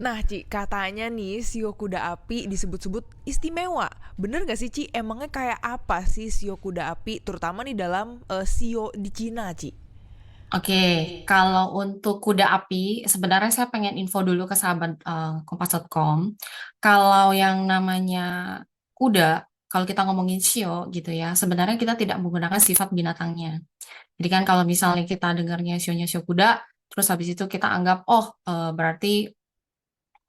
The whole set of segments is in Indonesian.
Nah, Ci, katanya nih sio kuda api disebut-sebut istimewa. Bener gak sih, Ci? Emangnya kayak apa sih sio kuda api, terutama nih dalam sio di Cina, Ci? Oke, kalau untuk kuda api, sebenarnya saya pengen info dulu ke sahabat Kompas.com. Kalau yang namanya kuda, kalau kita ngomongin shio gitu ya, sebenarnya kita tidak menggunakan sifat binatangnya. Jadi kan kalau misalnya kita dengarnya sionya sio kuda, terus habis itu kita anggap, oh berarti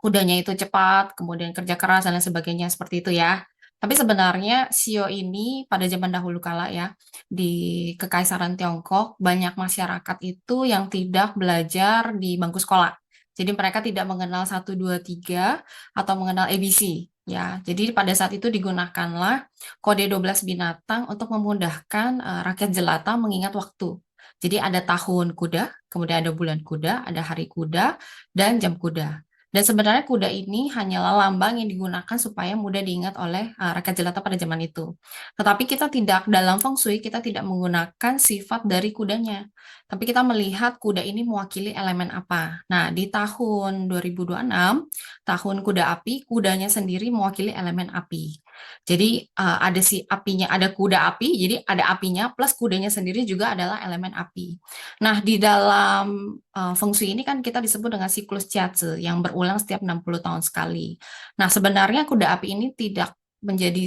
kudanya itu cepat, kemudian kerja keras dan lain sebagainya seperti itu ya. Tapi sebenarnya Sio ini pada zaman dahulu kala ya di Kekaisaran Tiongkok banyak masyarakat itu yang tidak belajar di bangku sekolah. Jadi mereka tidak mengenal satu 2 3 atau mengenal ABC ya. Jadi pada saat itu digunakanlah kode 12 binatang untuk memudahkan rakyat jelata mengingat waktu. Jadi ada tahun kuda, kemudian ada bulan kuda, ada hari kuda, dan jam kuda. Dan sebenarnya kuda ini hanyalah lambang yang digunakan supaya mudah diingat oleh rakyat jelata pada zaman itu. Tetapi kita tidak, dalam feng shui, kita tidak menggunakan sifat dari kudanya. Tapi kita melihat kuda ini mewakili elemen apa. Nah, di tahun 2026, tahun kuda api, kudanya sendiri mewakili elemen api. Jadi ada si apinya, ada kuda api, jadi ada apinya plus kudanya sendiri juga adalah elemen api. Nah, di dalam feng shui ini kan kita disebut dengan siklus Jiazi yang berulang setiap 60 tahun sekali. Nah, sebenarnya kuda api ini tidak menjadi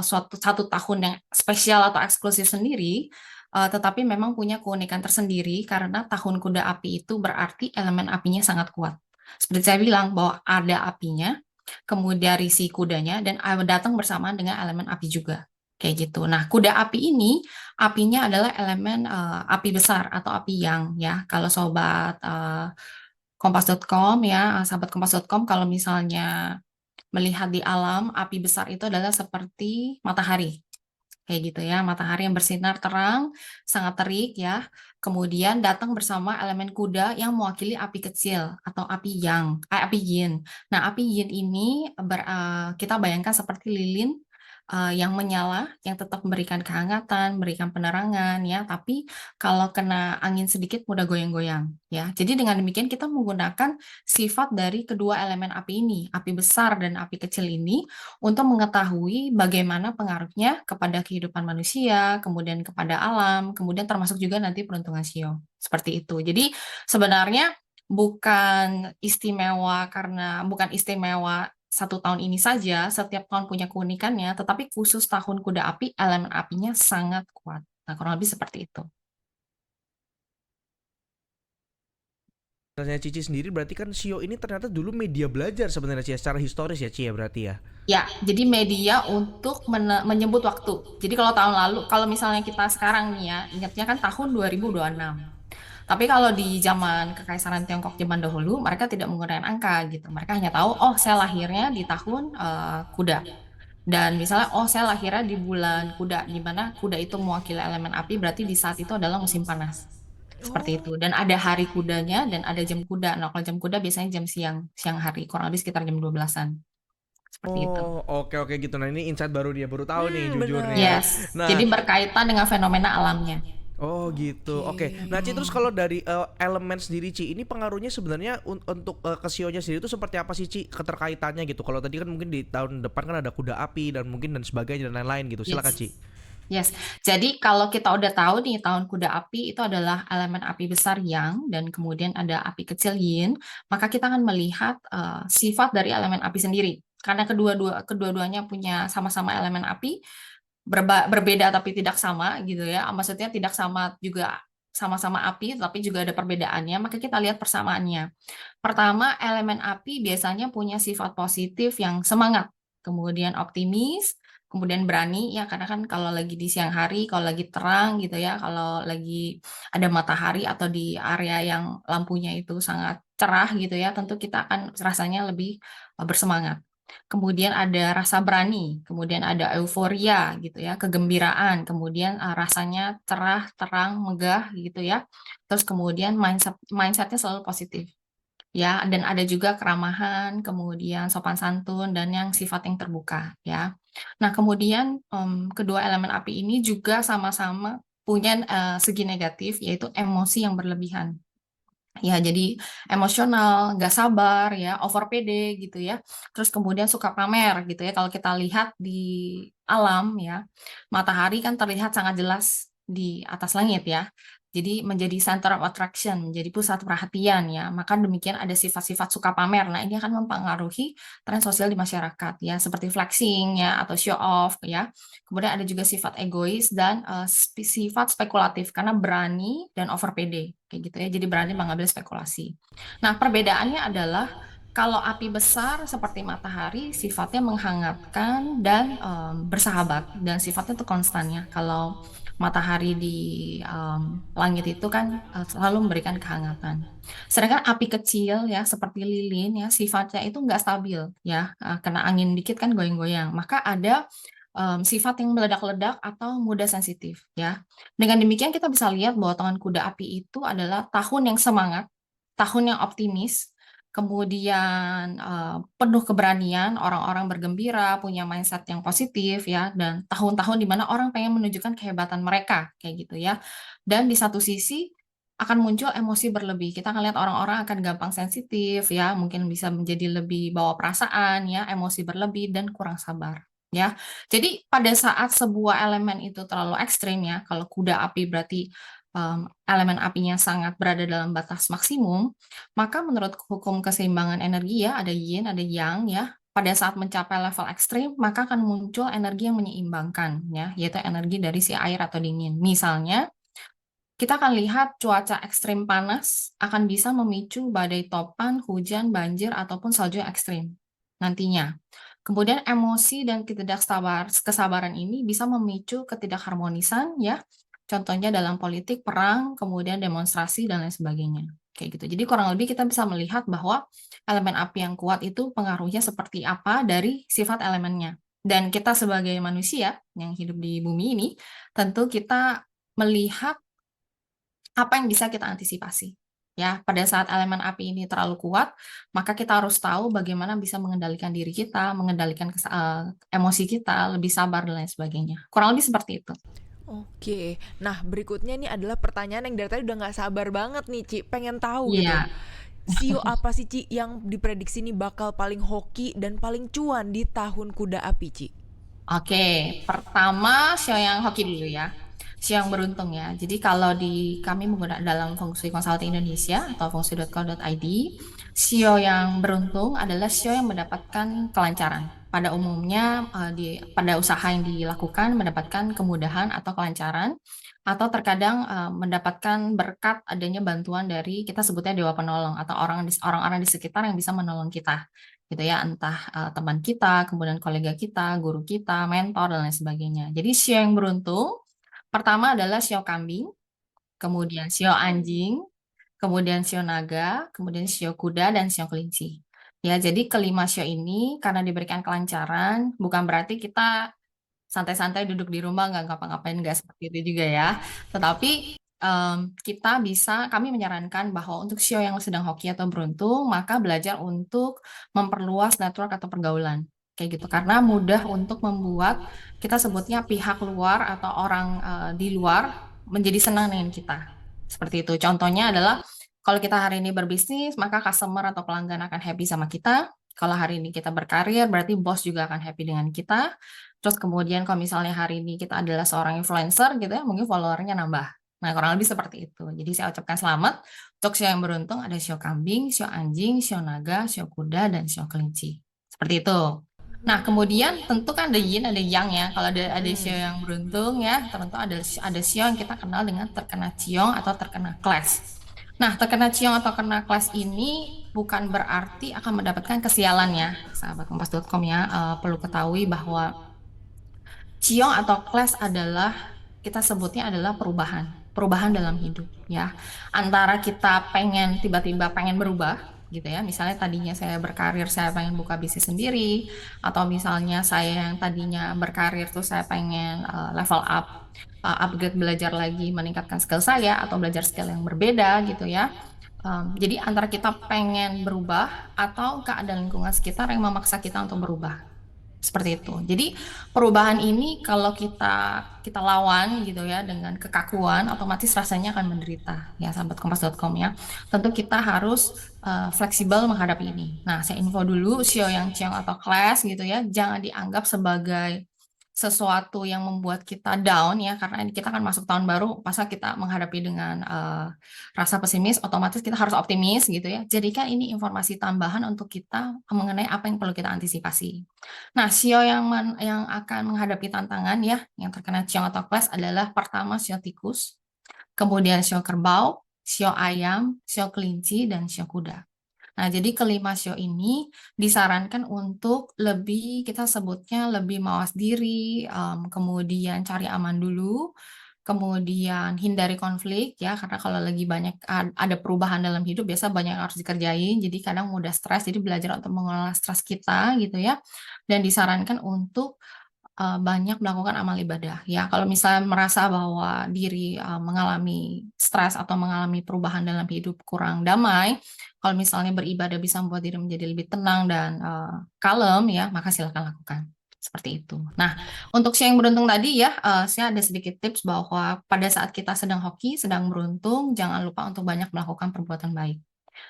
suatu satu tahun yang spesial atau eksklusif sendiri, tetapi memang punya keunikan tersendiri karena tahun kuda api itu berarti elemen apinya sangat kuat. Seperti saya bilang bahwa ada apinya, kemudian si kudanya dan datang bersamaan dengan elemen api juga. Kayak gitu. Nah, kuda api ini apinya adalah elemen api besar atau api yang ya. Kalau sobat Kompas.com ya, sahabat Kompas.com kalau misalnya melihat di alam, api besar itu adalah seperti matahari. Kayak gitu ya, matahari yang bersinar terang, sangat terik ya. Kemudian datang bersama elemen kuda yang mewakili api kecil atau api yang, api yin. Nah, api yin ini kita bayangkan seperti lilin yang menyala, yang tetap memberikan kehangatan, memberikan penerangan ya. Tapi kalau kena angin sedikit mudah goyang-goyang ya. Jadi dengan demikian kita menggunakan sifat dari kedua elemen api ini, api besar dan api kecil ini untuk mengetahui bagaimana pengaruhnya kepada kehidupan manusia, kemudian kepada alam, kemudian termasuk juga nanti peruntungan sio. Seperti itu. Jadi sebenarnya bukan istimewa satu tahun ini saja, setiap tahun punya keunikannya, tetapi khusus tahun kuda api, elemen apinya sangat kuat. Nah, kurang lebih seperti itu. Tanya Cici sendiri berarti kan sio ini ternyata dulu media belajar sebenarnya, Ci, ya, secara historis ya, Ci, ya, berarti ya. Ya, jadi media untuk menyebut waktu. Jadi kalau tahun lalu, kalau misalnya kita sekarang nih ya, ingatnya kan tahun 2026. Tapi kalau di zaman Kekaisaran Tiongkok zaman dahulu, mereka tidak menggunakan angka gitu. Mereka hanya tahu, oh saya lahirnya di tahun kuda. Dan misalnya, oh saya lahirnya di bulan kuda, di mana kuda itu mewakili elemen api, berarti di saat itu adalah musim panas. Seperti Oh. itu. Dan ada hari kudanya dan ada jam kuda. Nah, kalau jam kuda biasanya jam siang, siang hari, kurang lebih sekitar jam 12-an. Seperti itu. Oh, oke oke gitu. Nah, ini insight baru dia baru tahu nih jujur nih ya. Yes. Jadi Nah, berkaitan dengan fenomena alamnya. oh gitu. Oke. Nah, Ci, terus kalau dari elemen sendiri, Ci, ini pengaruhnya sebenarnya untuk ke sionya sendiri itu seperti apa sih, Ci, keterkaitannya gitu. Kalau tadi kan mungkin di tahun depan kan ada kuda api dan mungkin dan sebagainya dan lain-lain gitu. Silakan, Yes. Ci. Yes, jadi kalau kita udah tahu nih tahun kuda api itu adalah elemen api besar yang dan kemudian ada api kecil yin, maka kita akan melihat sifat dari elemen api sendiri. Karena kedua-duanya punya sama-sama elemen api, berbeda tapi tidak sama gitu ya. Maksudnya tidak sama juga sama-sama api tapi juga ada perbedaannya, maka kita lihat persamaannya. Pertama, elemen api biasanya punya sifat positif yang semangat, kemudian optimis, kemudian berani ya karena kan kalau lagi di siang hari, kalau lagi terang gitu ya, kalau lagi ada matahari atau di area yang lampunya itu sangat cerah gitu ya, tentu kita akan rasanya lebih bersemangat. Kemudian ada rasa berani, kemudian ada euforia gitu ya, kegembiraan, kemudian rasanya cerah, terang, megah gitu ya. Terus kemudian mindsetnya selalu positif ya, dan ada juga keramahan, kemudian sopan santun, dan yang sifat yang terbuka ya. Nah, kemudian kedua elemen api ini juga sama-sama punya segi negatif, yaitu emosi yang berlebihan Ya, jadi emosional, nggak sabar ya, over pede gitu ya. Terus kemudian suka pamer gitu ya. Kalau kita lihat di alam ya, matahari kan terlihat sangat jelas di atas langit ya. Jadi menjadi center of attraction, menjadi pusat perhatian ya. Maka demikian ada sifat-sifat suka pamer. Nah, ini akan mempengaruhi tren sosial di masyarakat ya, seperti flexing ya atau show off ya. Kemudian ada juga sifat egois dan sifat spekulatif karena berani dan over pede kayak gitu ya. Jadi berani mengambil spekulasi. Nah, perbedaannya adalah kalau api besar seperti matahari sifatnya menghangatkan dan bersahabat dan sifatnya itu konstan ya. Kalau matahari di langit itu kan selalu memberikan kehangatan. Sedangkan api kecil ya seperti lilin ya sifatnya itu nggak stabil ya. Kena angin dikit kan goyang-goyang. Maka ada sifat yang meledak-ledak atau mudah sensitif ya. Dengan demikian kita bisa lihat bahwa tangan kuda api itu adalah tahun yang semangat, tahun yang optimis, kemudian penuh keberanian, orang-orang bergembira, punya mindset yang positif ya, dan tahun-tahun di mana orang pengen menunjukkan kehebatan mereka kayak gitu ya. Dan di satu sisi akan muncul emosi berlebih. Kita akan lihat orang-orang akan gampang sensitif ya, mungkin bisa menjadi lebih bawa perasaan ya, emosi berlebih dan kurang sabar. Ya, jadi pada saat sebuah elemen itu terlalu ekstrim ya, kalau kuda api berarti elemen apinya sangat berada dalam batas maksimum, maka menurut hukum keseimbangan energi ya, ada yin, ada yang ya, pada saat mencapai level ekstrim, maka akan muncul energi yang menyeimbangkan ya, yaitu energi dari si air atau dingin. Misalnya, kita akan lihat cuaca ekstrim panas akan bisa memicu badai topan, hujan, banjir, ataupun salju yang ekstrim nantinya. Kemudian emosi dan kesabaran ini bisa memicu ketidakharmonisan ya. Contohnya dalam politik, perang, kemudian demonstrasi dan lain sebagainya. Kayak gitu. Jadi kurang lebih kita bisa melihat bahwa elemen api yang kuat itu pengaruhnya seperti apa dari sifat elemennya. Dan kita sebagai manusia yang hidup di bumi ini, tentu kita melihat apa yang bisa kita antisipasi. Ya, pada saat elemen api ini terlalu kuat, maka kita harus tahu bagaimana bisa mengendalikan diri kita, mengendalikan emosi kita, lebih sabar dan lain sebagainya. Kurang lebih seperti itu. Oke, nah berikutnya nih adalah pertanyaan yang dari tadi udah nggak sabar banget nih Ci, pengen tahu gitu. Iya. Sio apa sih Ci yang diprediksi nih bakal paling hoki dan paling cuan di tahun kuda api Ci? Oke, pertama show yang hoki dulu ya. Show yang beruntung ya. Jadi kalau di kami menggunakan dalam Feng Shui Consulting Indonesia atau fengshui.co.id, show yang beruntung adalah show yang mendapatkan kelancaran. Pada umumnya pada usaha yang dilakukan mendapatkan kemudahan atau kelancaran atau terkadang mendapatkan berkat adanya bantuan dari kita sebutnya dewa penolong atau orang-orang di sekitar yang bisa menolong kita gitu ya, entah teman kita, kemudian kolega kita, guru kita, mentor, dan lain sebagainya. Jadi sio yang beruntung, pertama adalah sio kambing, kemudian sio anjing, kemudian sio naga, kemudian sio kuda, dan sio kelinci. Ya, jadi kelima sio ini karena diberikan kelancaran, bukan berarti kita santai-santai duduk di rumah nggak ngapa-ngapain, nggak seperti itu juga ya. Tetapi kami menyarankan bahwa untuk sio yang sedang hoki atau beruntung, maka belajar untuk memperluas network atau pergaulan. Kayak gitu, karena mudah untuk membuat kita sebutnya pihak luar atau orang di luar menjadi senang dengan kita. Seperti itu. Contohnya adalah kalau kita hari ini berbisnis, maka customer atau pelanggan akan happy sama kita. Kalau hari ini kita berkarir, berarti bos juga akan happy dengan kita. Terus kemudian kalau misalnya hari ini kita adalah seorang influencer gitu ya, mungkin followernya nambah. Nah, kurang lebih seperti itu. Jadi saya ucapkan selamat untuk sio yang beruntung ada sio kambing, sio anjing, sio naga, sio kuda, dan sio kelinci. Seperti itu. Nah, kemudian tentu kan ada yin, ada yang ya. Kalau ada sio yang beruntung ya, tentu ada sio yang kita kenal dengan terkena ciong atau terkena clash. Nah, terkena ciong atau kena clash ini bukan berarti akan mendapatkan kesialan ya, sahabat kompas.com ya. Perlu ketahui bahwa ciong atau clash adalah kita sebutnya adalah perubahan dalam hidup ya. Antara kita tiba-tiba pengen berubah gitu ya. Misalnya tadinya saya berkarir, saya pengen buka bisnis sendiri, atau misalnya saya yang tadinya berkarir tuh saya pengen level up, upgrade belajar lagi, meningkatkan skill saya atau belajar skill yang berbeda gitu ya. Jadi antara kita pengen berubah atau keadaan lingkungan sekitar yang memaksa kita untuk berubah. Seperti itu. Jadi perubahan ini kalau kita lawan gitu ya dengan kekakuan, otomatis rasanya akan menderita ya sahabat kompas.com ya. Tentu kita harus fleksibel menghadapi ini. Nah, saya info dulu Sio yang Ciong atau class gitu ya, jangan dianggap sebagai sesuatu yang membuat kita down ya, karena ini kita kan masuk tahun baru, masa kita menghadapi dengan rasa pesimis, otomatis kita harus optimis gitu ya. Jadikan ini informasi tambahan untuk kita mengenai apa yang perlu kita antisipasi. Nah, sio yang akan menghadapi tantangan ya, yang terkena ciong atau class adalah pertama sio tikus, kemudian sio kerbau, sio ayam, sio kelinci, dan sio kuda. Nah, jadi kelima sio ini disarankan untuk lebih, kita sebutnya lebih mawas diri, kemudian cari aman dulu, kemudian hindari konflik ya, karena kalau lagi banyak ada perubahan dalam hidup, biasa banyak yang harus dikerjain, jadi kadang mudah stres, jadi belajar untuk mengelola stres kita gitu ya. Dan disarankan untuk banyak melakukan amal ibadah ya. Kalau misalnya merasa bahwa diri mengalami stres atau mengalami perubahan dalam hidup kurang damai, kalau misalnya beribadah bisa membuat diri menjadi lebih tenang dan kalem ya, maka silakan lakukan. Seperti itu. Nah, untuk si yang beruntung tadi ya, saya ada sedikit tips bahwa pada saat kita sedang hoki, sedang beruntung, jangan lupa untuk banyak melakukan perbuatan baik.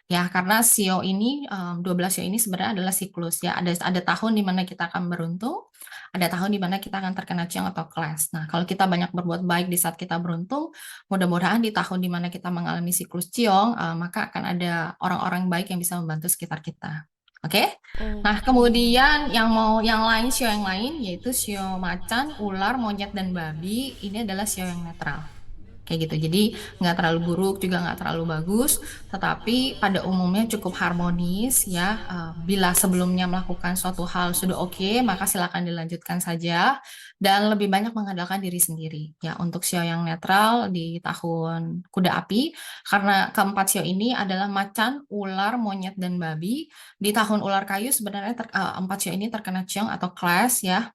Ya, karena sio ini, 12 sio ini sebenarnya adalah siklus ya. Ada tahun di mana kita akan beruntung, ada tahun di mana kita akan terkena ciong atau clash. Nah, kalau kita banyak berbuat baik di saat kita beruntung, mudah-mudahan di tahun di mana kita mengalami siklus ciong, maka akan ada orang-orang baik yang bisa membantu sekitar kita. Oke? Nah, Oke. kemudian yang lain, sio yang lain yaitu sio macan, ular, monyet, dan babi. Ini adalah sio yang netral. Kayak gitu. Jadi nggak terlalu buruk juga nggak terlalu bagus, tetapi pada umumnya cukup harmonis ya. Bila sebelumnya melakukan suatu hal sudah oke, maka silakan dilanjutkan saja dan lebih banyak mengandalkan diri sendiri ya untuk sio yang netral di tahun kuda api, karena keempat sio ini adalah macan, ular, monyet, dan babi. Di tahun ular kayu sebenarnya empat sio ini terkena ciong atau clash ya.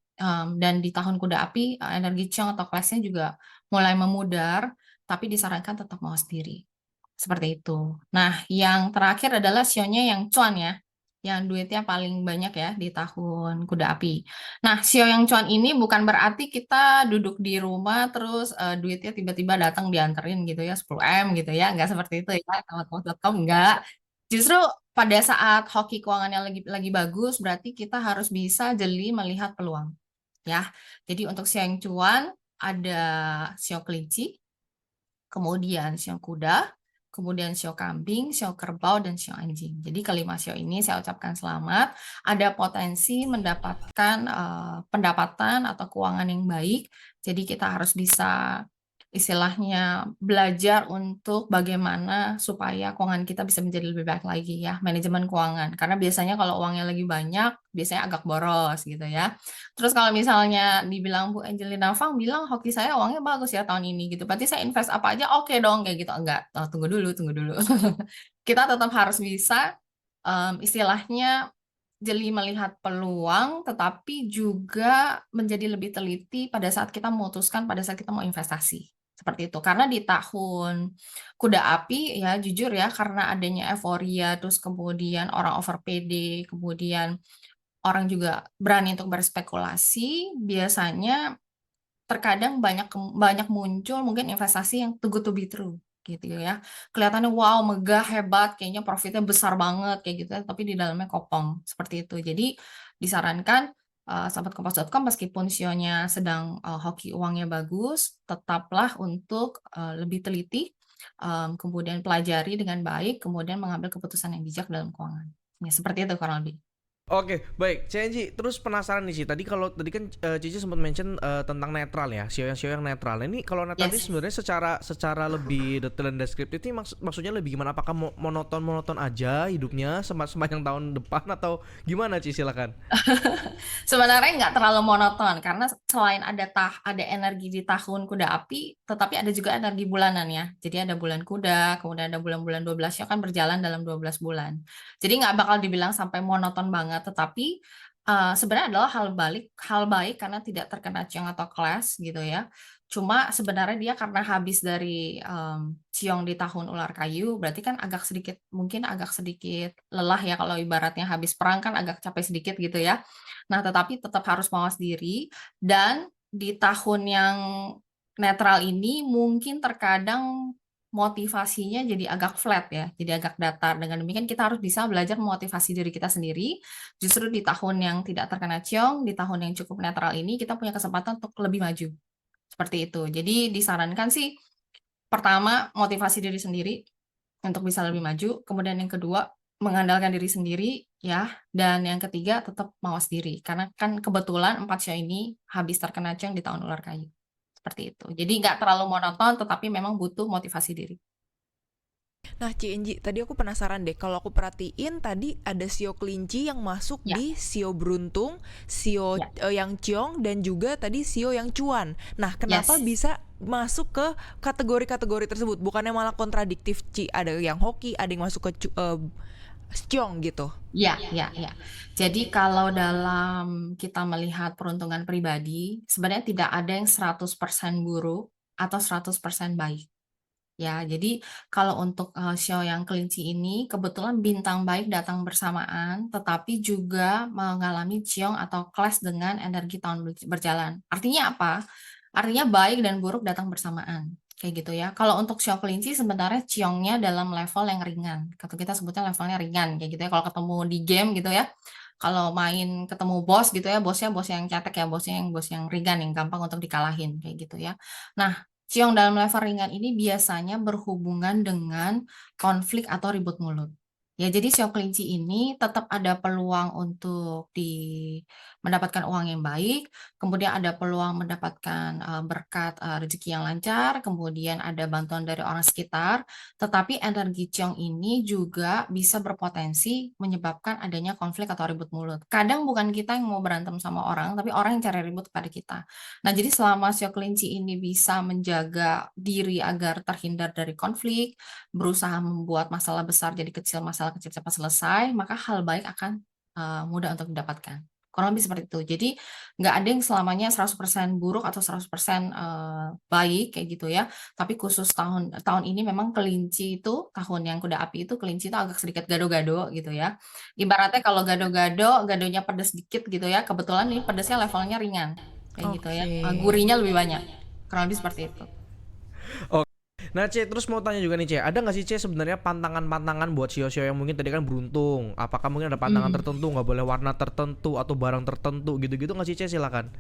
Dan di tahun kuda api energi ciong atau clashnya juga mulai memudar, tapi disarankan tetap mawas diri. Seperti itu. Nah, yang terakhir adalah sionya yang cuan ya, yang duitnya paling banyak ya di tahun kuda api. Nah, sio yang cuan ini bukan berarti kita duduk di rumah terus duitnya tiba-tiba datang dianterin gitu ya, 10 M gitu ya, nggak seperti itu ya, teman-teman.com enggak. Justru pada saat hoki keuangannya lagi bagus, berarti kita harus bisa jeli melihat peluang ya. Jadi untuk sio yang cuan ada sio kelinci, kemudian sio kuda, kemudian sio kambing, sio kerbau, dan sio anjing. Jadi kelima sio ini saya ucapkan selamat, ada potensi mendapatkan pendapatan atau keuangan yang baik. Jadi kita harus bisa istilahnya belajar untuk bagaimana supaya keuangan kita bisa menjadi lebih baik lagi ya, manajemen keuangan. Karena biasanya kalau uangnya lagi banyak, biasanya agak boros gitu ya. Terus kalau misalnya dibilang Bu Angelina Fang bilang hoki saya uangnya bagus ya tahun ini gitu. Berarti saya invest apa aja oke dong kayak gitu. Enggak, tunggu dulu, tunggu dulu. Kita tetap harus bisa istilahnya jeli melihat peluang, tetapi juga menjadi lebih teliti pada saat kita memutuskan, pada saat kita mau investasi. Seperti itu. Karena di tahun kuda api ya jujur ya, karena adanya euforia, terus kemudian orang over PD, kemudian orang juga berani untuk berspekulasi, biasanya terkadang banyak muncul mungkin investasi yang too good to be true gitu ya. Kelihatannya wow, megah, hebat, kayaknya profitnya besar banget kayak gitu ya, tapi di dalamnya kopong seperti itu. Jadi disarankan sahabat kompas.com meskipun sionya sedang hoki uangnya bagus, tetaplah untuk lebih teliti, kemudian pelajari dengan baik, kemudian mengambil keputusan yang bijak dalam keuangan. Ya, seperti itu kurang lebih. Oke, baik. Cici, terus penasaran nih sih. Tadi kan Cici sempat mention tentang netral ya, sio yang netral. Ini kalau netral ini Yes. sebenarnya secara lebih detail dan deskriptif ini maksudnya lebih gimana? Apakah monoton aja hidupnya sepanjang tahun depan atau gimana, Cici? Silakan. Sebenarnya nggak terlalu monoton karena selain ada energi di tahun kuda api, tetapi ada juga energi bulanan ya. Jadi ada bulan kuda, kemudian ada bulan-bulan 12 yang kan berjalan dalam 12 bulan. Jadi nggak bakal dibilang sampai monoton banget, tetapi sebenarnya adalah hal baik karena tidak terkena ciong atau clash gitu ya. Cuma sebenarnya dia karena habis dari ciong di tahun ular kayu, berarti kan mungkin agak sedikit lelah ya kalau ibaratnya habis perang kan agak capek sedikit gitu ya. Nah, tetapi tetap harus mawas diri dan di tahun yang netral ini mungkin terkadang motivasinya jadi agak flat ya, jadi agak datar. Dengan demikian kita harus bisa belajar memotivasi diri kita sendiri. Justru di tahun yang tidak terkena ciong, di tahun yang cukup netral ini kita punya kesempatan untuk lebih maju. Seperti itu. Jadi disarankan sih pertama motivasi diri sendiri untuk bisa lebih maju, kemudian yang kedua mengandalkan diri sendiri ya, dan yang ketiga tetap mawas diri karena kan kebetulan 4 show ini habis terkena ciong di tahun ular kayu. Seperti itu. Jadi nggak terlalu monoton tetapi memang butuh motivasi diri. Nah, CNG, tadi aku penasaran deh. Kalau aku perhatiin tadi ada sio kelinci yang masuk Ya, di sio beruntung, sio ya. yang ciong, dan juga tadi sio yang cuan. Nah, kenapa Yes. bisa masuk ke kategori-kategori tersebut? Bukannya malah kontradiktif, Ci? Ada yang hoki, ada yang masuk ke ciong gitu. Ya, ya, ya. Jadi kalau dalam kita melihat peruntungan pribadi, sebenarnya tidak ada yang 100% buruk atau 100% baik. Ya, jadi kalau untuk show yang kelinci ini kebetulan bintang baik datang bersamaan, tetapi juga mengalami ciong atau clash dengan energi tahun berjalan. Artinya apa? Artinya baik dan buruk datang bersamaan. Kayak gitu ya. Kalau untuk show kelinci sebenarnya ciongnya dalam level yang ringan. Atau kita sebutnya levelnya ringan kayak gitu ya. Kalau ketemu di game gitu ya. Kalau main ketemu bos gitu ya, bosnya bos yang cetek ya, bos yang ringan yang gampang untuk dikalahin kayak gitu ya. Nah, ciong dalam level ringan ini biasanya berhubungan dengan konflik atau ribut mulut. Ya, jadi sio kelinci ini tetap ada peluang untuk mendapatkan uang yang baik, kemudian ada peluang mendapatkan berkat rezeki yang lancar, kemudian ada bantuan dari orang sekitar, tetapi energi ciong ini juga bisa berpotensi menyebabkan adanya konflik atau ribut mulut. Kadang bukan kita yang mau berantem sama orang, tapi orang yang cari ribut kepada kita. Nah, jadi selama sio kelinci ini bisa menjaga diri agar terhindar dari konflik, berusaha membuat masalah besar jadi kecil, masalah kecil cepat selesai, maka hal baik akan mudah untuk didapatkan. Kurang lebih seperti itu. Jadi nggak ada yang selamanya 100% buruk atau 100% baik kayak gitu ya. Tapi khusus tahun tahun ini memang kelinci itu, tahun yang kuda api itu kelinci itu agak sedikit gado-gado gitu ya. Ibaratnya kalau gado-gado, gadonya pedas dikit gitu ya. Kebetulan ini pedasnya levelnya ringan kayak gitu ya. Oke. Gurihnya lebih banyak. Kurang lebih seperti itu. Nah, C, terus mau tanya juga nih, C, ada nggak sih, C, sebenarnya pantangan-pantangan buat sio-sio yang mungkin tadi kan beruntung? Apakah mungkin ada pantangan Hmm. tertentu, nggak boleh warna tertentu atau barang tertentu gitu-gitu nggak sih, C? Silakan.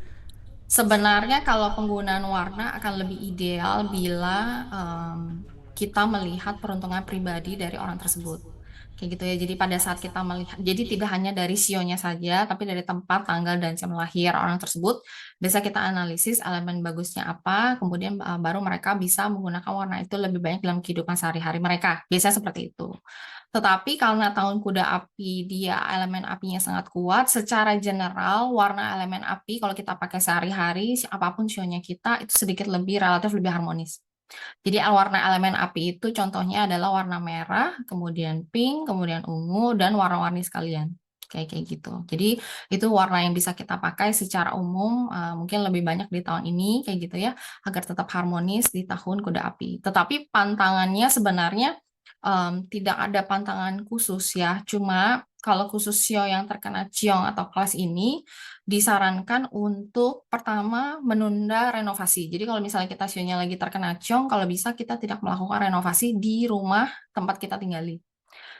Sebenarnya kalau penggunaan warna akan lebih ideal bila kita melihat peruntungan pribadi dari orang tersebut. Kayak gitu ya. Jadi pada saat kita melihat, jadi tidak hanya dari sionya saja, tapi dari tempat, tanggal, dan jam lahir orang tersebut, bisa kita analisis elemen bagusnya apa, kemudian baru mereka bisa menggunakan warna itu lebih banyak dalam kehidupan sehari-hari mereka. Biasanya seperti itu. Tetapi karena tahun kuda api dia elemen apinya sangat kuat, secara general warna elemen api kalau kita pakai sehari-hari, apapun sionya kita itu sedikit lebih relatif lebih harmonis. Jadi warna elemen api itu contohnya adalah warna merah, kemudian pink, kemudian ungu, dan warna-warni sekalian. Kayak kayak gitu. Jadi itu warna yang bisa kita pakai secara umum, mungkin lebih banyak di tahun ini kayak gitu ya, agar tetap harmonis di tahun kuda api. Tetapi pantangannya sebenarnya tidak ada pantangan khusus ya. Cuma kalau khusus sio yang terkena ciong atau kelas ini disarankan untuk pertama menunda renovasi. Jadi kalau misalnya kita sionya lagi terkena ciong, kalau bisa kita tidak melakukan renovasi di rumah tempat kita tinggali.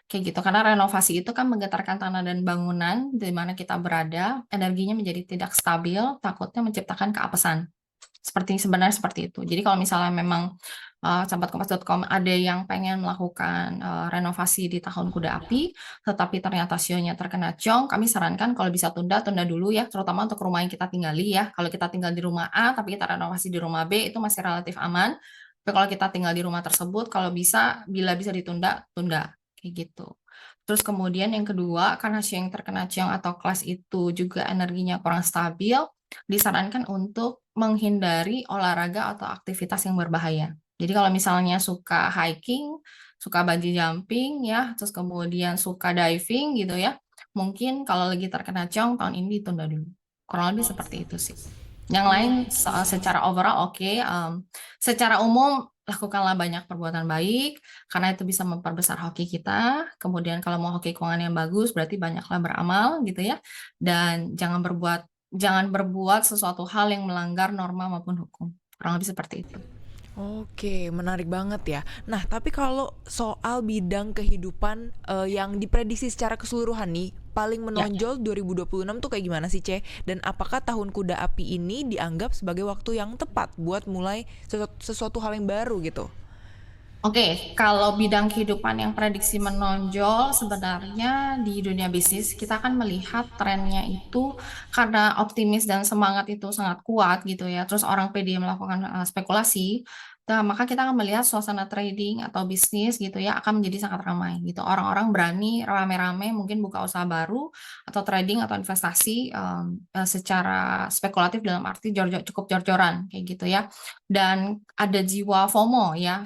Kayak gitu, karena renovasi itu kan menggetarkan tanah dan bangunan di mana kita berada, energinya menjadi tidak stabil, takutnya menciptakan keapesan. Sebenarnya seperti itu. Jadi kalau misalnya memang sahabat kompas.com ada yang pengen melakukan renovasi di tahun kuda api, tetapi ternyata sionya terkena ciong, kami sarankan kalau bisa tunda, tunda dulu ya, terutama untuk rumah yang kita tinggali ya. Kalau kita tinggal di rumah A, tapi kita renovasi di rumah B, itu masih relatif aman. Tapi kalau kita tinggal di rumah tersebut, kalau bisa, bila bisa ditunda, tunda. Kayak gitu. Terus kemudian yang kedua, karena sio yang terkena ciong atau kelas itu juga energinya kurang stabil, disarankan untuk menghindari olahraga atau aktivitas yang berbahaya. Jadi kalau misalnya suka hiking, suka bungee jumping ya, terus kemudian suka diving gitu ya, mungkin kalau lagi terkena ciong tahun ini ditunda dulu. Kurang lebih seperti itu sih. Yang lain secara overall oke, secara umum lakukanlah banyak perbuatan baik karena itu bisa memperbesar hoki kita. Kemudian kalau mau hoki keuangan yang bagus berarti banyaklah beramal gitu ya. Dan jangan berbuat sesuatu hal yang melanggar norma maupun hukum. Kurang lebih seperti itu. Oke, menarik banget ya. Nah, tapi kalau soal bidang kehidupan yang diprediksi secara keseluruhan nih, paling Ya. menonjol 2026 tuh kayak gimana sih, Ce? Dan apakah tahun kuda api ini dianggap sebagai waktu yang tepat buat mulai sesuatu hal yang baru gitu? Oke, kalau bidang kehidupan yang prediksi menonjol sebenarnya di dunia bisnis kita akan melihat trennya itu karena optimis dan semangat itu sangat kuat gitu ya. Terus orang pede melakukan spekulasi, maka kita akan melihat suasana trading atau bisnis gitu ya akan menjadi sangat ramai gitu. Orang-orang berani rame-rame mungkin buka usaha baru atau trading atau investasi secara spekulatif dalam arti cukup jor-joran kayak gitu ya. Dan ada jiwa FOMO ya,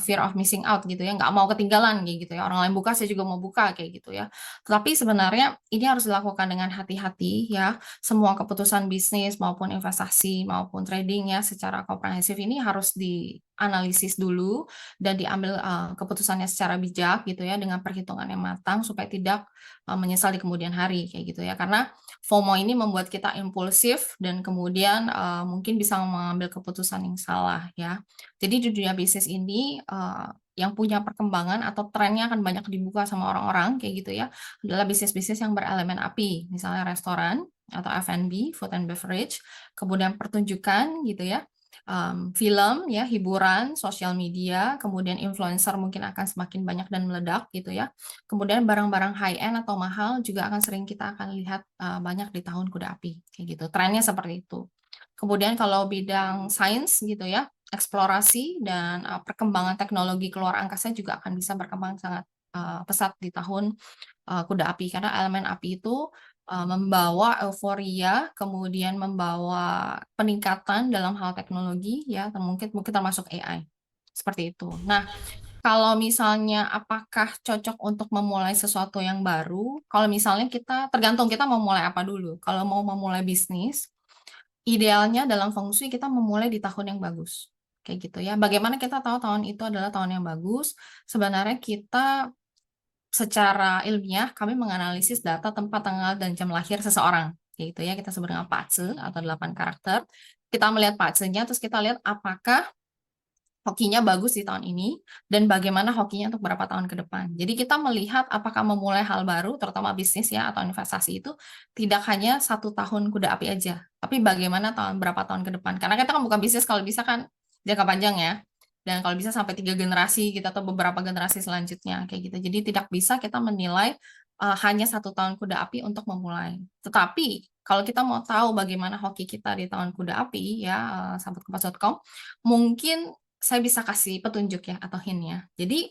fear of missing out gitu ya, nggak mau ketinggalan kayak gitu ya, orang lain buka saya juga mau buka kayak gitu ya. Tetapi sebenarnya ini harus dilakukan dengan hati-hati ya, semua keputusan bisnis maupun investasi maupun trading ya secara komprehensif ini harus dianalisis dulu dan diambil keputusannya secara bijak gitu ya, dengan perhitungan yang matang supaya tidak menyesal di kemudian hari kayak gitu ya. Karena FOMO ini membuat kita impulsif dan kemudian mungkin bisa mengambil keputusan yang salah ya. Jadi di dunia bisnis ini yang punya perkembangan atau trennya akan banyak dibuka sama orang-orang kayak gitu ya, adalah bisnis-bisnis yang berelemen api, misalnya restoran atau F&B, food and beverage, kemudian pertunjukan gitu ya, film ya, hiburan, sosial media, kemudian influencer mungkin akan semakin banyak dan meledak gitu ya. Kemudian barang-barang high end atau mahal juga akan sering kita akan lihat banyak di tahun kuda api kayak gitu. Trennya seperti itu. Kemudian kalau bidang sains gitu ya, eksplorasi dan perkembangan teknologi keluar angkasa juga akan bisa berkembang sangat pesat di tahun kuda api karena elemen api itu membawa euforia, kemudian membawa peningkatan dalam hal teknologi ya, mungkin mungkin termasuk AI. Seperti itu. Nah, kalau misalnya apakah cocok untuk memulai sesuatu yang baru, kalau misalnya kita tergantung kita mau mulai apa dulu. Kalau mau memulai bisnis, idealnya dalam feng shui kita memulai di tahun yang bagus. Kayak gitu ya. Bagaimana kita tahu tahun itu adalah tahun yang bagus? Sebenarnya kita secara ilmiah kami menganalisis data tempat, tanggal, dan jam lahir seseorang. Kayak gitu ya. Kita sebut dengan patse atau 8 karakter. Kita melihat patsenya terus kita lihat apakah hokinya bagus di tahun ini dan bagaimana hokinya untuk berapa tahun ke depan. Jadi kita melihat apakah memulai hal baru, terutama bisnis ya atau investasi itu tidak hanya 1 tahun kuda api aja, tapi bagaimana berapa tahun ke depan. Karena kita kan bukan bisnis kalau bisa kan jangka panjang ya. Dan kalau bisa sampai 3 generasi kita atau beberapa generasi selanjutnya kayak gitu. Jadi tidak bisa kita menilai hanya 1 tahun kuda api untuk memulai. Tetapi kalau kita mau tahu bagaimana hoki kita di tahun kuda api ya, sahabat kompas.com, mungkin saya bisa kasih petunjuk ya atau hint ya. Jadi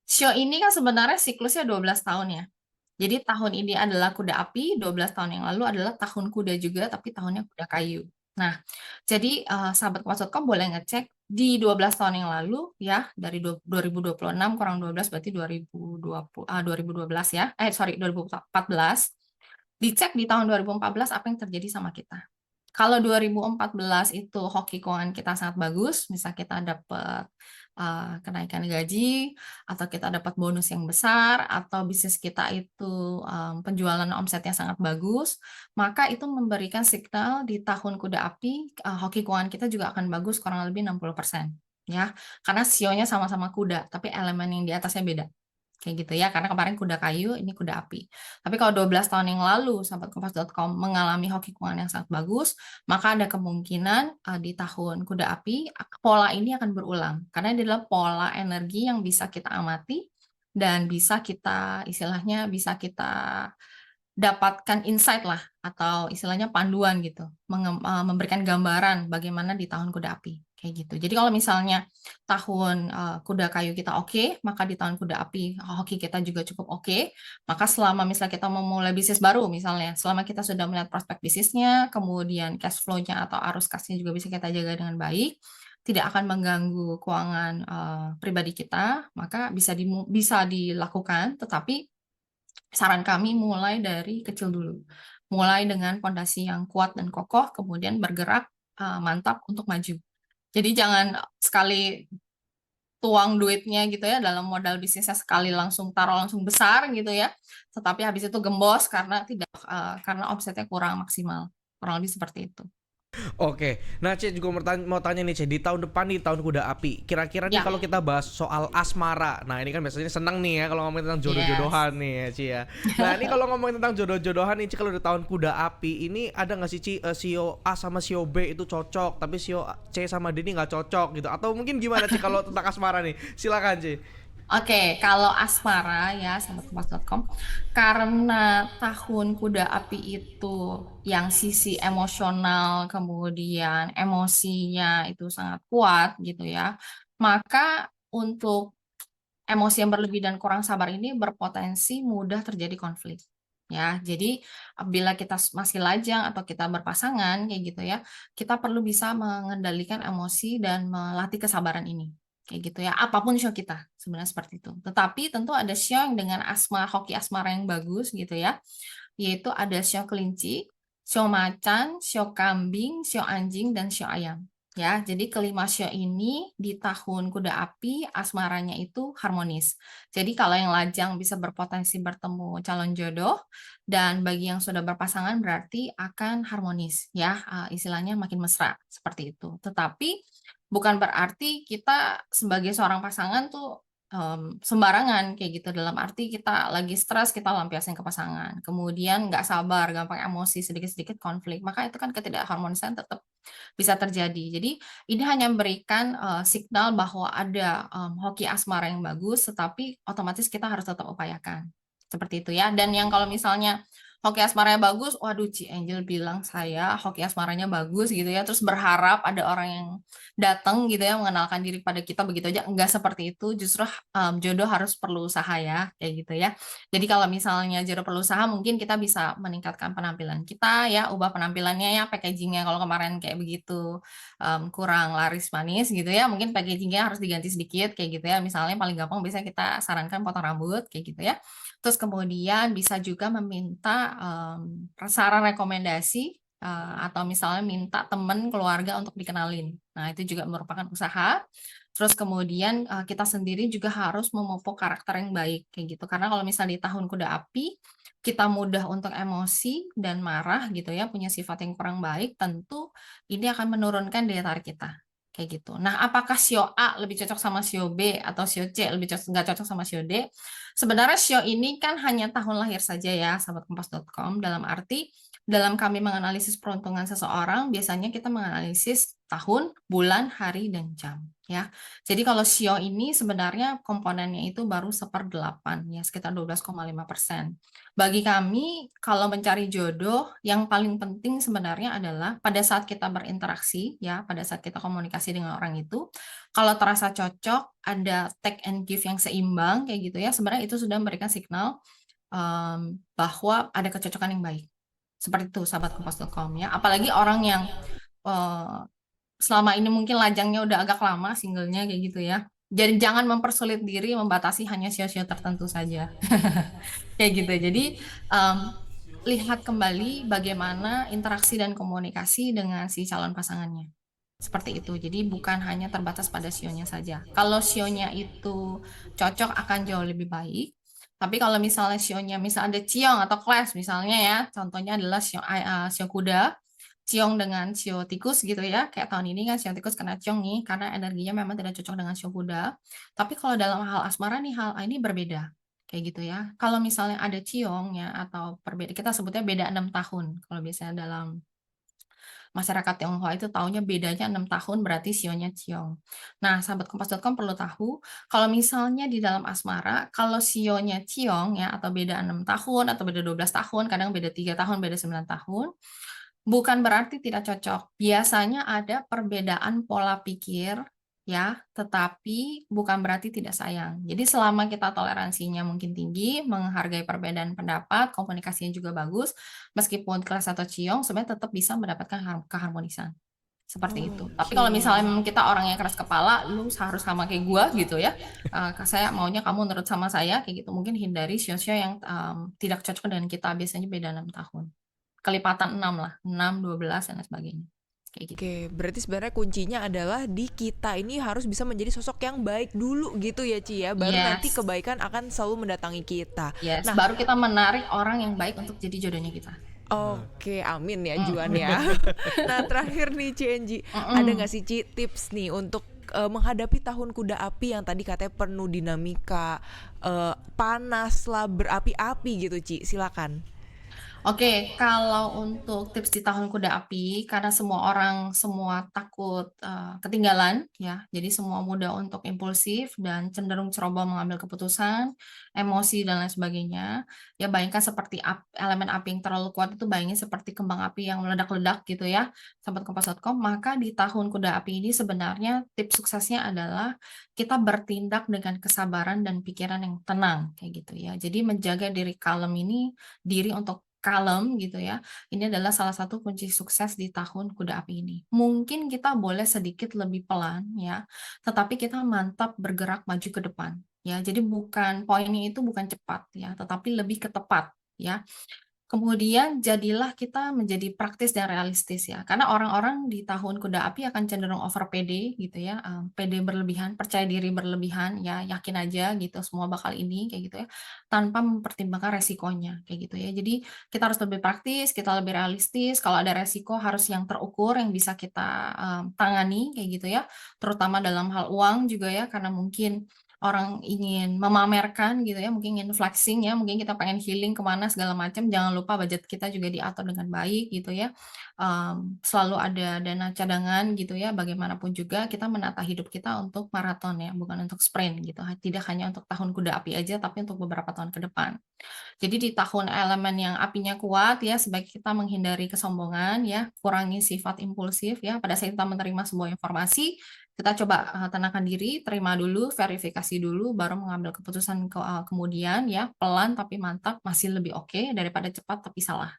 Shio ini kan sebenarnya siklusnya 12 tahun ya. Jadi tahun ini adalah kuda api, 12 tahun yang lalu adalah tahun kuda juga tapi tahunnya kuda kayu. Nah, jadi sahabat kompas.com boleh ngecek di 12 tahun yang lalu ya, dari 2026 kurang 12 berarti 2012 ya. Sorry 2014. Dicek di tahun 2014 apa yang terjadi sama kita. Kalau 2014 itu hoki keuangan kita sangat bagus, misal kita dapat kenaikan gaji, atau kita dapat bonus yang besar, atau bisnis kita itu penjualan omsetnya sangat bagus, maka itu memberikan signal di tahun kuda api, hoki keuangan kita juga akan bagus kurang lebih 60%. Ya, karena sionya sama-sama kuda, tapi elemen yang di atasnya beda. Kayak gitu ya, karena kemarin kuda kayu, ini kuda api. Tapi kalau 12 tahun yang lalu, sahabat kompas.com mengalami hoki keuangan yang sangat bagus, maka ada kemungkinan di tahun kuda api, pola ini akan berulang. Karena ini adalah pola energi yang bisa kita amati dan bisa kita, istilahnya bisa kita dapatkan insight lah, atau istilahnya panduan gitu, memberikan gambaran bagaimana di tahun kuda api. Kayak gitu. Jadi kalau misalnya tahun kuda kayu kita oke, maka di tahun kuda api hoki kita juga cukup oke. Maka selama misalnya kita memulai bisnis baru misalnya, selama kita sudah melihat prospek bisnisnya, kemudian cash flow-nya atau arus kasnya juga bisa kita jaga dengan baik, tidak akan mengganggu keuangan pribadi kita, maka bisa dilakukan, tetapi saran kami mulai dari kecil dulu. Mulai dengan pondasi yang kuat dan kokoh, kemudian bergerak mantap untuk maju. Jadi jangan sekali tuang duitnya gitu ya dalam modal bisnisnya sekali langsung taruh langsung besar gitu ya. Tetapi habis itu gembos karena omsetnya kurang maksimal. Kurang lebih seperti itu. Oke, nah Ci juga mau tanya nih Ci, di tahun depan nih tahun kuda api, kira-kira nih Ya, kalau kita bahas soal asmara, nah ini kan biasanya seneng nih ya kalau ngomongin tentang yes. jodoh-jodohan nih ya Ci ya. Nah ini kalau ngomongin tentang jodoh-jodohan nih Ci, kalau di tahun kuda api ini ada nggak sih Ci, sio A sama sio B itu cocok, tapi sio C sama D ini nggak cocok gitu, atau mungkin gimana Ci kalau tentang asmara nih, silakan Ci. Oke, kalau asmara ya sahabat kompas.com, karena tahun kuda api itu yang sisi emosional kemudian emosinya itu sangat kuat gitu ya, maka untuk emosi yang berlebih dan kurang sabar ini berpotensi mudah terjadi konflik. Ya, jadi bila kita masih lajang atau kita berpasangan kayak gitu ya, kita perlu bisa mengendalikan emosi dan melatih kesabaran ini. Kayak gitu ya, apapun show kita sebenarnya seperti itu. Tetapi tentu ada show yang dengan hoki asmara yang bagus gitu ya, yaitu ada show kelinci, show macan, show kambing, show anjing, dan show ayam. Ya, jadi kelima show ini di tahun kuda api asmaranya itu harmonis. Jadi kalau yang lajang bisa berpotensi bertemu calon jodoh dan bagi yang sudah berpasangan berarti akan harmonis ya, istilahnya makin mesra seperti itu. Tetapi bukan berarti kita sebagai seorang pasangan tuh sembarangan kayak gitu, dalam arti kita lagi stres kita lampiasin ke pasangan, kemudian nggak sabar, gampang emosi, sedikit-sedikit konflik, maka itu kan ketidakharmonisan tetap bisa terjadi. Jadi ini hanya memberikan signal bahwa ada hoki asmara yang bagus, tetapi otomatis kita harus tetap upayakan. Seperti itu ya. Dan yang kalau misalnya hoki asmaranya bagus, waduh Ci Angel bilang saya hoki asmaranya bagus gitu ya, terus berharap ada orang yang datang gitu ya mengenalkan diri pada kita begitu aja, enggak seperti itu. Justru jodoh harus perlu usaha ya, kayak gitu ya. Jadi kalau misalnya jodoh perlu usaha, mungkin kita bisa meningkatkan penampilan kita ya, ubah penampilannya ya, packagingnya kalau kemarin kayak begitu kurang laris manis gitu ya, mungkin packagingnya harus diganti sedikit kayak gitu ya. Misalnya paling gampang biasanya kita sarankan potong rambut kayak gitu ya. Terus kemudian bisa juga meminta saran rekomendasi atau misalnya minta teman keluarga untuk dikenalin. Nah, itu juga merupakan usaha. Terus kemudian kita sendiri juga harus memupuk karakter yang baik kayak gitu. Karena kalau misalnya di tahun kuda api kita mudah untuk emosi dan marah gitu ya, punya sifat yang kurang baik, tentu ini akan menurunkan daya tarik kita. Kayak gitu. Nah, apakah sio A lebih cocok sama sio B atau sio C lebih cocok nggak cocok sama sio D? Sebenarnya sio ini kan hanya tahun lahir saja ya, sahabat kompas.com. Dalam arti dalam kami menganalisis peruntungan seseorang, biasanya kita menganalisis tahun, bulan, hari, dan jam. Ya, jadi kalau sio ini sebenarnya komponennya itu baru 1/8 ya, sekitar 12,5%. Bagi kami, kalau mencari jodoh, yang paling penting sebenarnya adalah pada saat kita berinteraksi ya, pada saat kita komunikasi dengan orang itu, kalau terasa cocok, ada take and give yang seimbang kayak gitu ya, sebenarnya itu sudah memberikan signal bahwa ada kecocokan yang baik. Seperti itu sahabat kompas.com ya. Apalagi orang yang eh, selama ini mungkin lajangnya udah agak lama singlenya kayak gitu ya. Jadi jangan mempersulit diri membatasi hanya sio-sio tertentu saja. Kayak gitu. Jadi em, lihat kembali bagaimana interaksi dan komunikasi dengan si calon pasangannya. Seperti itu. Jadi bukan hanya terbatas pada sionya saja. Kalau sionya itu cocok akan jauh lebih baik. Tapi kalau misalnya sionya misal ada ciong atau clash misalnya ya, contohnya adalah sio kuda, ciong dengan sio tikus gitu ya. Kayak tahun ini kan sio tikus kena ciong nih karena energinya memang tidak cocok dengan sio kuda. Tapi kalau dalam hal asmara nih hal ini berbeda. Kayak gitu ya. Kalau misalnya ada ciong ya atau perbeda kita sebutnya beda 6 tahun. Kalau biasanya dalam masyarakat Tionghoa itu taunya bedanya 6 tahun berarti sionya ciong. Nah, sahabat kompas.com perlu tahu kalau misalnya di dalam asmara kalau sionya ciong ya atau beda 6 tahun atau beda 12 tahun, kadang beda 3 tahun, beda 9 tahun, bukan berarti tidak cocok. Biasanya ada perbedaan pola pikir ya, tetapi bukan berarti tidak sayang. Jadi selama kita toleransinya mungkin tinggi, menghargai perbedaan pendapat, komunikasinya juga bagus, meskipun kelas atau ciong sebenarnya tetap bisa mendapatkan keharmonisan. Seperti itu. Tapi kalau misalnya Oke. memang kita orang yang keras kepala, lu harus sama kayak gua gitu ya. Saya maunya kamu nurut sama saya kayak gitu. Mungkin hindari sio-sio yang tidak cocok dengan kita. Biasanya beda 6 tahun. Kelipatan 6 lah, 6, 12 dan lain sebagainya. Kayak gitu. Oke, berarti sebenarnya kuncinya adalah di kita ini harus bisa menjadi sosok yang baik dulu gitu ya Ci ya. Baru nanti Yes. kebaikan akan selalu mendatangi kita. Yes, Nah, baru kita menarik orang yang baik untuk jadi jodohnya kita. oke, amin ya Juan Mm-mm. ya. Nah, terakhir nih CNG, ada Mm-mm. nggak sih Ci tips nih untuk menghadapi tahun kuda api yang tadi katanya penuh dinamika, panas lah, berapi-api gitu Ci, silakan. Oke, kalau untuk tips di tahun kuda api, karena semua orang semua takut ketinggalan, ya. Jadi semua mudah untuk impulsif dan cenderung ceroboh mengambil keputusan, emosi dan lain sebagainya. Ya bayangkan seperti elemen api yang terlalu kuat itu bayangin seperti kembang api yang meledak-ledak gitu ya, sahabat kompas.com. Maka di tahun kuda api ini sebenarnya tips suksesnya adalah kita bertindak dengan kesabaran dan pikiran yang tenang kayak gitu ya. Jadi menjaga diri kalem ini diri untuk kalem gitu ya, ini adalah salah satu kunci sukses di tahun kuda api ini. Mungkin kita boleh sedikit lebih pelan ya, tetapi kita mantap bergerak maju ke depan ya. Jadi poinnya itu bukan cepat ya, tetapi lebih ke tepat ya. Kemudian jadilah kita menjadi praktis dan realistis ya, karena orang-orang di tahun kuda api akan cenderung over pede gitu ya, pede berlebihan, percaya diri berlebihan ya, yakin aja gitu semua bakal ini kayak gitu ya, tanpa mempertimbangkan resikonya kayak gitu ya. Jadi kita harus lebih praktis, kita lebih realistis, kalau ada resiko harus yang terukur yang bisa kita tangani kayak gitu ya, terutama dalam hal uang juga ya, karena mungkin orang ingin memamerkan gitu ya, mungkin ingin flexing ya, mungkin kita pengen healing kemana segala macam, jangan lupa budget kita juga diatur dengan baik gitu ya. Selalu ada dana cadangan gitu ya, bagaimanapun juga kita menata hidup kita untuk maraton ya, bukan untuk sprint gitu. Tidak hanya untuk tahun kuda api aja, tapi untuk beberapa tahun ke depan. Jadi di tahun elemen yang apinya kuat ya, sebaiknya kita menghindari kesombongan ya, kurangi sifat impulsif ya. Pada saat kita menerima sebuah informasi, kita coba tenangkan diri, terima dulu, verifikasi dulu, baru mengambil keputusan kemudian ya, pelan tapi mantap, masih lebih oke daripada cepat tapi salah.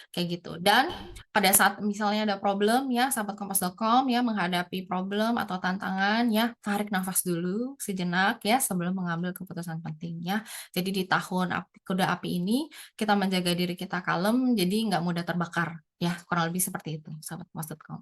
Kayak gitu. Dan pada saat misalnya ada problem ya, sahabat kompas.com ya, menghadapi problem atau tantangan ya, tarik nafas dulu sejenak ya sebelum mengambil keputusan penting ya. Jadi di tahun kuda api ini kita menjaga diri kita kalem, jadi nggak mudah terbakar ya, kurang lebih seperti itu, sahabat kompas.com.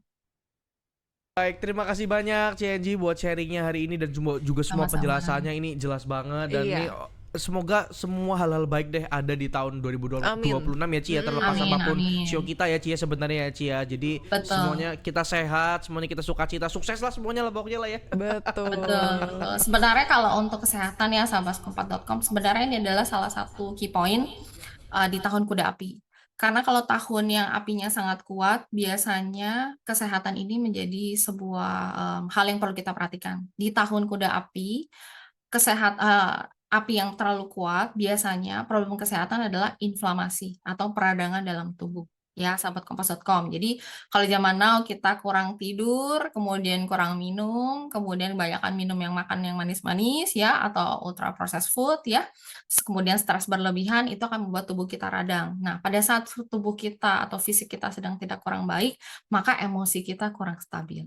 Baik, terima kasih banyak CNG buat sharingnya hari ini dan juga semua Sama-sama. penjelasannya ini jelas banget dan ini Iya, semoga semua hal-hal baik deh ada di tahun 2026 amin. ya Ci ya, terlepas Amin, apapun amin. show kita ya Ci ya sebenarnya ya Ci ya. Jadi Betul. semuanya kita sehat, semuanya kita sukacita, sukses lah semuanya lah pokoknya lah ya. Betul. Betul, betul. Sebenarnya kalau untuk kesehatan ya sahabat kompas.com, sebenarnya ini adalah salah satu key point di tahun kuda api. Karena kalau tahun yang apinya sangat kuat, biasanya kesehatan ini menjadi sebuah hal yang perlu kita perhatikan. Di tahun kuda api, api yang terlalu kuat, biasanya problem kesehatan adalah inflamasi atau peradangan dalam tubuh. Ya, sahabat kompas.com. Jadi, kalau zaman now kita kurang tidur, kemudian kurang minum, kemudian kebanyakan minum yang makan yang manis-manis ya, atau ultra processed food ya, kemudian stres berlebihan, itu akan membuat tubuh kita radang. Nah, pada saat tubuh kita atau fisik kita sedang tidak kurang baik, maka emosi kita kurang stabil.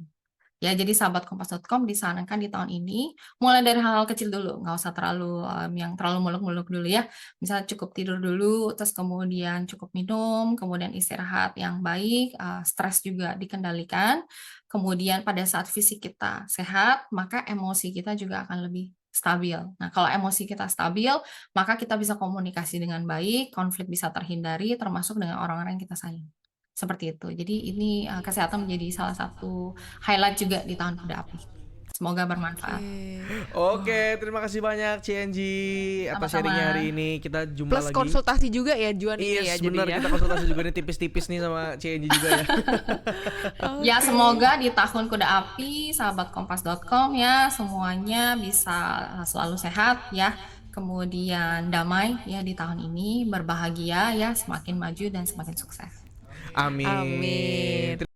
Ya, jadi sahabat kompas.com disarankan di tahun ini mulai dari hal-hal kecil dulu, nggak usah terlalu yang terlalu muluk-muluk dulu ya. Misalnya cukup tidur dulu, terus kemudian cukup minum, kemudian istirahat yang baik, stres juga dikendalikan. Kemudian pada saat fisik kita sehat, maka emosi kita juga akan lebih stabil. Nah, kalau emosi kita stabil, maka kita bisa komunikasi dengan baik, konflik bisa terhindari, termasuk dengan orang-orang yang kita sayang. Seperti itu. Jadi ini kesehatan menjadi salah satu highlight juga di tahun kuda api. Semoga bermanfaat. Oke, terima kasih banyak CNG atas sharingnya Sama-sama. hari ini. Kita jumpa Plus lagi. konsultasi juga ya Juan ini ya Yes, benar jadinya. kita konsultasi juga nih tipis-tipis nih sama CNG juga ya. Ya, Oke. semoga di tahun kuda api, sahabat kompas.com ya, semuanya bisa selalu sehat ya. Kemudian damai ya di tahun ini, berbahagia ya, semakin maju dan semakin sukses. Amin. Amin.